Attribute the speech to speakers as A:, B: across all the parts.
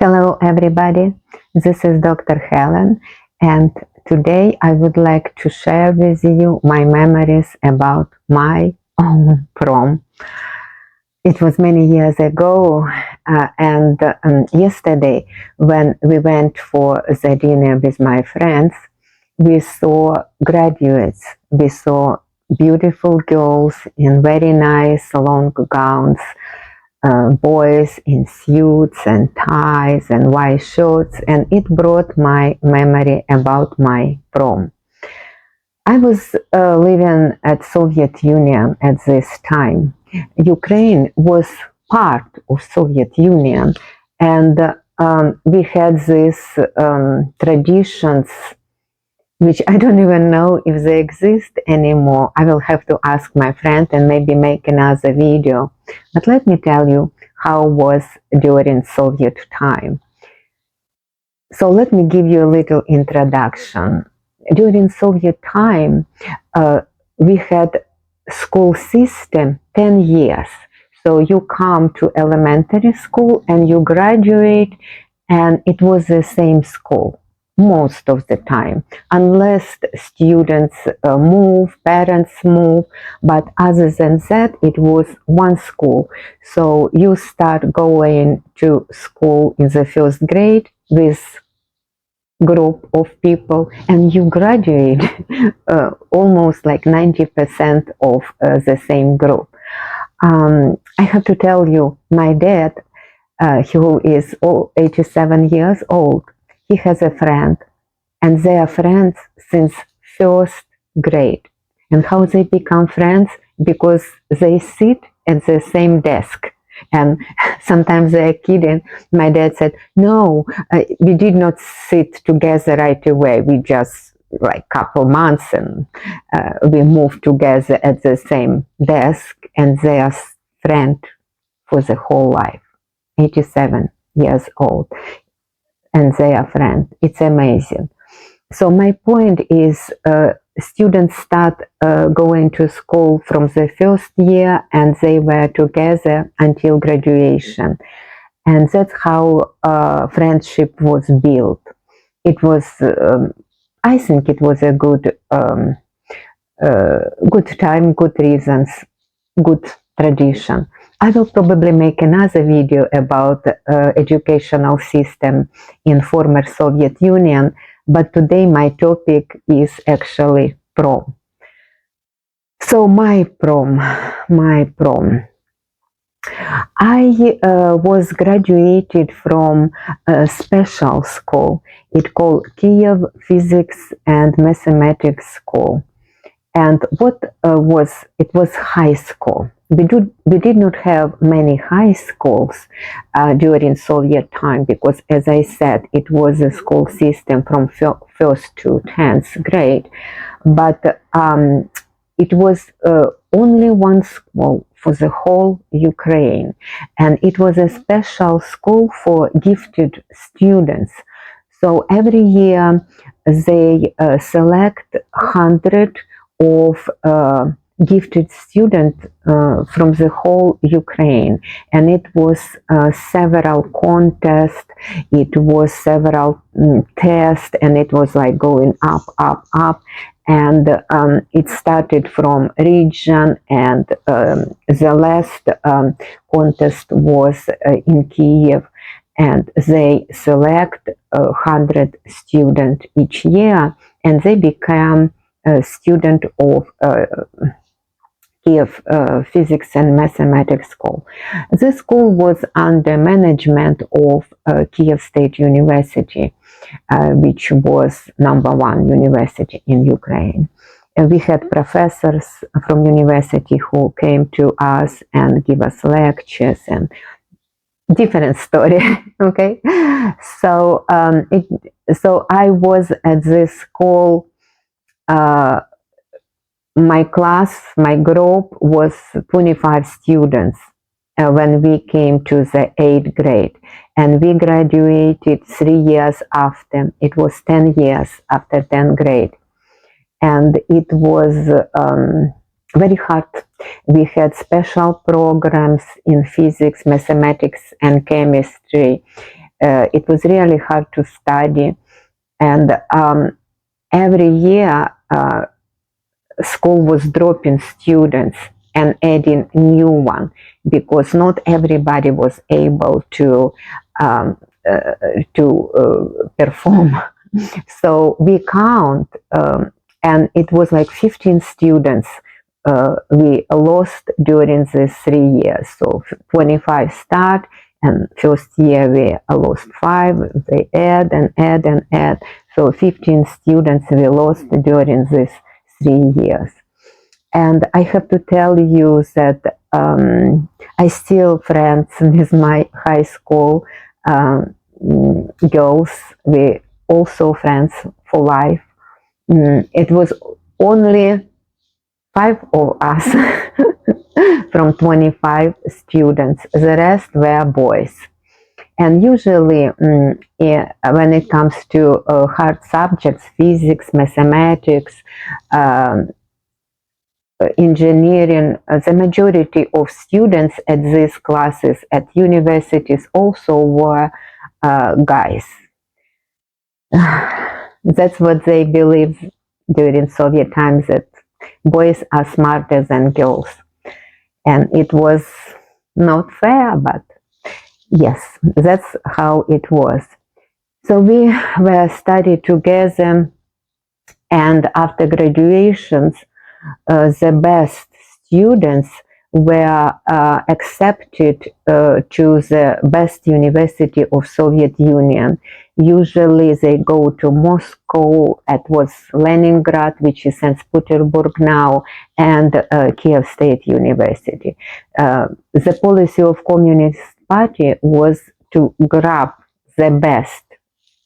A: Hello everybody, this is Dr. Helen, and today I would like to share with you my memories about my own prom. It was many years ago, and yesterday when we went for the dinner with my friends, we saw graduates, we saw beautiful girls in very nice long gowns, boys in suits and ties and white shirts, and it brought my memory about my prom. I was living at Soviet Union at this time. Ukraine was part of Soviet Union, and we had these traditions which I don't even know if they exist anymore. I will have to ask my friend and maybe make another video. But let me tell you how it was during Soviet time. So let me give you a little introduction. During Soviet time, we had school system 10 years. So you come to elementary school and you graduate, and it was the same school most of the time, unless students move, parents move, but other than that, it was one school. So you start going to school in the first grade with group of people, and you graduate almost like 90% of the same group. I have to tell you, my dad, who is 87 years old, he has a friend, and they are friends since first grade. And how they become friends? Because they sit at the same desk. And sometimes they're kidding. My dad said, no, we did not sit together right away. We just like couple months, and we moved together at the same desk, and they are friends for the whole life. 87 years old, and they are friends. It's amazing. So my point is, students start going to school from the first year, and they were together until graduation. And that's how friendship was built. It was, I think it was a good time, good reasons, good tradition. I will probably make another video about educational system in former Soviet Union, but today my topic is actually prom. So my prom. I was graduated from a special school. It called Kiev Physics and Mathematics School. And it was high school. We did not have many high schools during Soviet time, because, as I said, it was a school system from first to 10th grade. But it was only one school for the whole Ukraine. And it was a special school for gifted students. So every year they select 100 of gifted students from the whole Ukraine, and it was several contests, it was several tests, and it was like going up, and it started from region, and the last contest was in Kiev, and they select 100 students each year, and they become a student of Kiev Physics and Mathematics School. This school was under management of Kiev State University, which was #1 university in Ukraine. And we had professors from university who came to us and give us lectures, and different story. Okay, so so I was at this school. My class, my group was 25 students when we came to the 8th grade, and we graduated 3 years after. It was 10 years after 10th grade, and it was very hard. We had special programs in physics, mathematics, and chemistry. it was really hard to study. And every year, school was dropping students and adding new one, because not everybody was able to um, perform. So we count, and it was like 15 students we lost during these 3 years. So 25 start, and first year we lost 5. They add and add and add. So 15 students we lost during these 3 years. And I have to tell you that I still friends with my high school girls. We also friends for life. It was only 5 of us from 25 students. The rest were boys. And usually, when it comes to hard subjects, physics, mathematics, engineering, the majority of students at these classes at universities also were guys. That's what they believed during Soviet times, that boys are smarter than girls. And it was not fair, but yes, that's how it was. So we were studied together, and after graduations, the best students were accepted to the best university of Soviet Union. Usually they go to Moscow, it was Leningrad, which is St. Petersburg now, and Kiev State University. The policy of Communist Party was to grab the best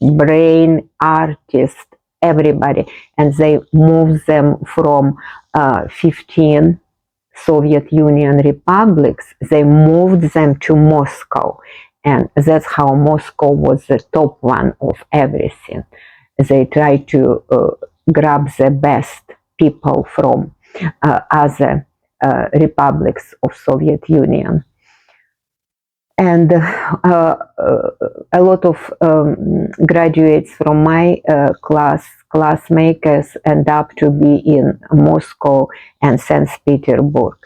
A: brain, artists, everybody, and they moved them from 15 Soviet Union republics. They moved them to Moscow, and that's how Moscow was the top one of everything. They tried to grab the best people from other republics of Soviet Union. And a lot of graduates from my classmakers end up to be in Moscow and St. Petersburg,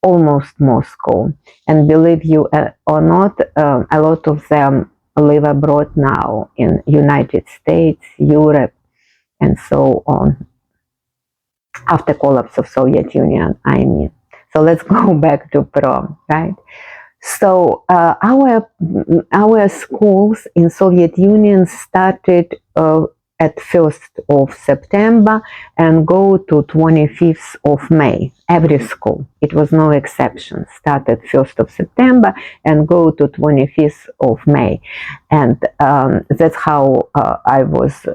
A: almost Moscow. And believe you or not, a lot of them live abroad now in United States, Europe, and so on. After collapse of Soviet Union, I mean. So let's go back to prom, right? So our schools in Soviet Union started at 1st of September and go to 25th of May. Every school, it was no exception, started 1st of September and go to 25th of May. And that's how I was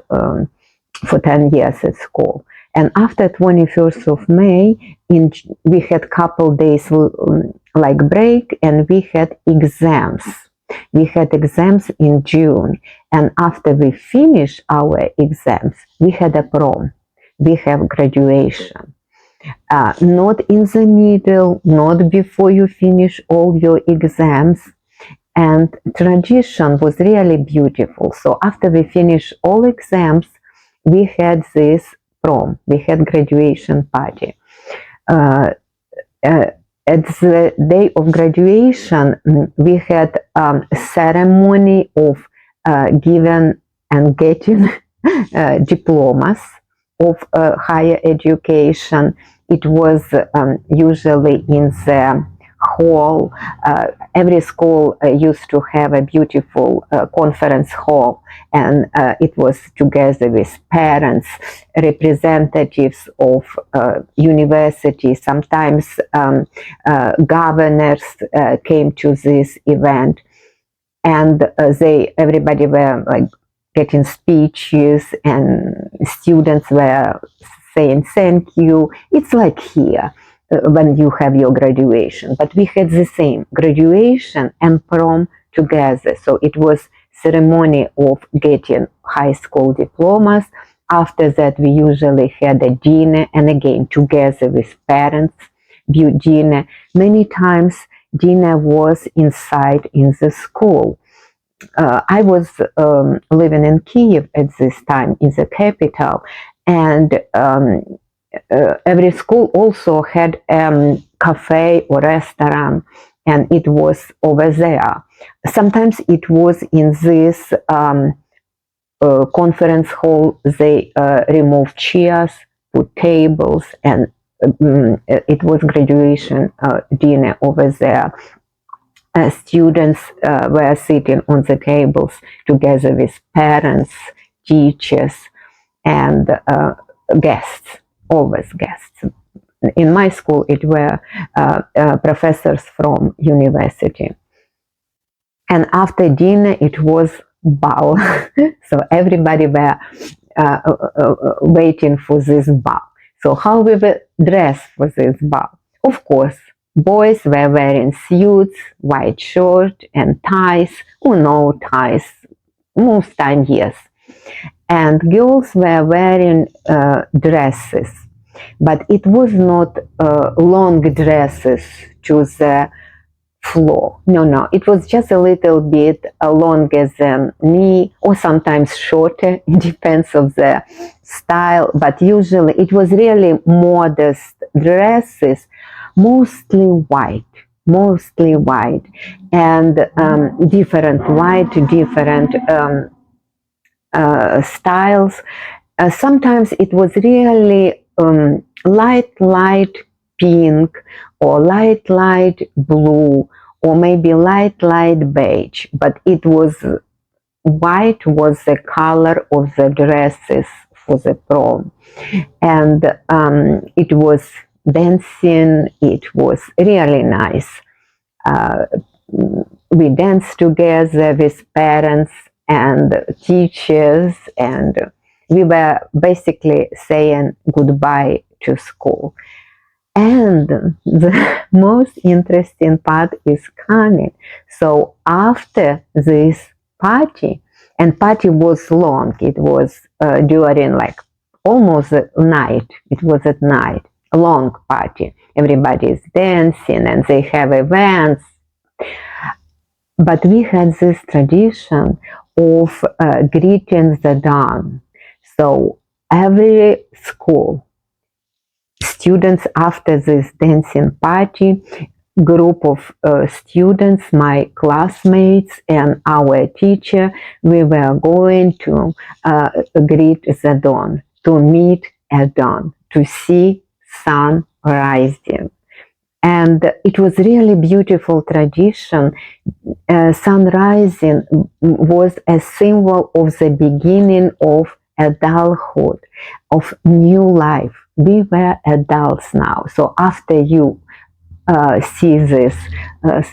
A: for 10 years at school. And after 21st of May, we had couple days like break, and we had exams. We had exams in June, and after we finished our exams, we had a prom. We have graduation. Not in the middle, not before you finish all your exams. And tradition was really beautiful. So after we finished all exams, we had this prom. We had graduation party. At the day of graduation, we had a ceremony of giving and getting diplomas of higher education. It was usually in the hall. Every school used to have a beautiful conference hall, and it was together with parents, representatives of universities. Sometimes governors came to this event, and everybody were like getting speeches, and students were saying thank you. It's like here when you have your graduation, but we had the same graduation and prom together. So it was ceremony of getting high school diplomas. After that, we usually had a dinner, and again together with parents, dinner. Many times dinner was inside in the school. I was living in Kiev at this time, in the capital, and every school also had a cafe or restaurant, and it was over there. Sometimes it was in this conference hall. They removed chairs, put tables, and it was graduation dinner over there. Students were sitting on the tables together with parents, teachers, and guests, always guests. In my school, it were professors from university. And after dinner, it was ball. So everybody were waiting for this ball. So how we were dressed for this ball? Of course, boys were wearing suits, white shirt, and ties, or no ties, most time yes. And girls were wearing dresses, but it was not long dresses to the floor. No, it was just a little bit longer than knee, or sometimes shorter. It depends of the style, but usually it was really modest dresses, mostly white, and different white, different styles. Sometimes it was really light pink, or light blue, or maybe light beige, but it was white was the color of the dresses for the prom. And it was dancing. It was really nice. We danced together with parents and teachers, and we were basically saying goodbye to school. And the most interesting part is coming. So after this party, and party was long, it was during like almost the night, it was at night, a long party. Everybody is dancing and they have events. But we had this tradition of greeting the dawn. So every school, students after this dancing party, group of students, my classmates and our teacher, we were going to greet the dawn, to meet at dawn, to see sun rising. And it was really beautiful tradition. Sun rising was a symbol of the beginning of adulthood, of new life. We were adults now. So after you see this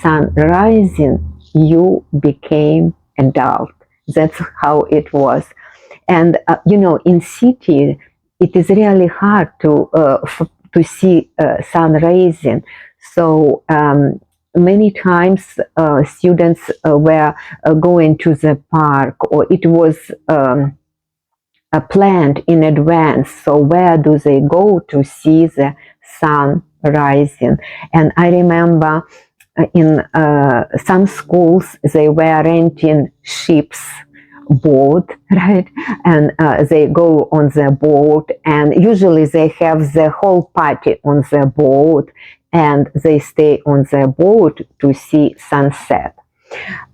A: sun rising, you became adult. That's how it was. And in city, it is really hard to see sun rising. So many times students were going to the park, or it was planned in advance. So where do they go to see the sun rising? And I remember in some schools they were renting ships, boat, right? And they go on the boat, and usually they have the whole party on the boat, and they stay on the boat to see sunset.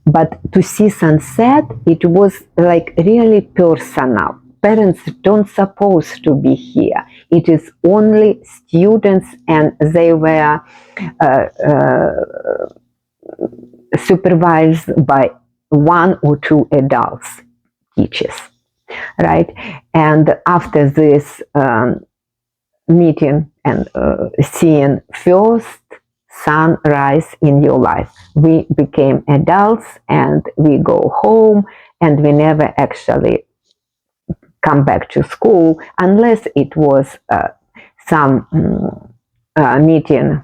A: But to see sunset, it was like really personal. Parents don't supposed to be here. It is only students, and they were supervised by one or two adults, teachers, right? And after this meeting and seeing first sunrise in your life, we became adults and we go home, and we never actually come back to school unless it was some meeting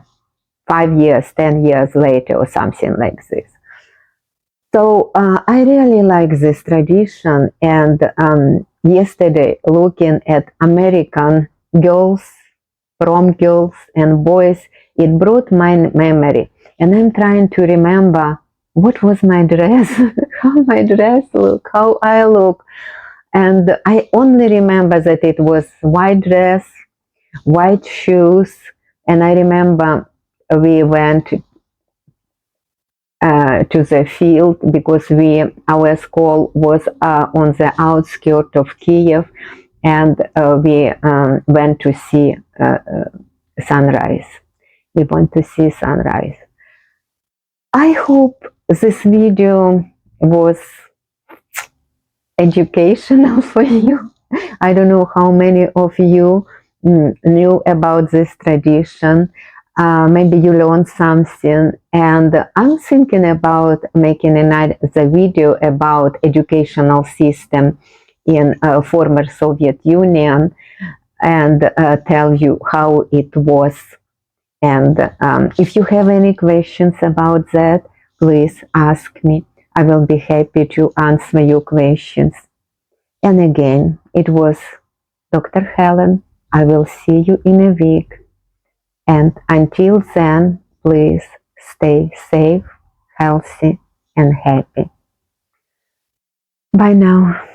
A: 5 years, 10 years later, or something like this. So I really like this tradition, and yesterday, looking at American girls, prom girls and boys, it brought my memory, and I'm trying to remember what was my dress, how my dress look, how I look. And I only remember that it was white dress, white shoes, and I remember we went to the field because our school was on the outskirts of Kiev, and we went to see sunrise. We want to see sunrise. I hope this video was educational for you. I don't know how many of you knew about this tradition. Maybe you learned something, and I'm thinking about making the video about educational system in former Soviet Union, and tell you how it was. And if you have any questions about that, please ask me. I will be happy to answer your questions. And again, it was Dr. Helen. I will see you in a week. And until then, please stay safe, healthy, and happy. Bye now.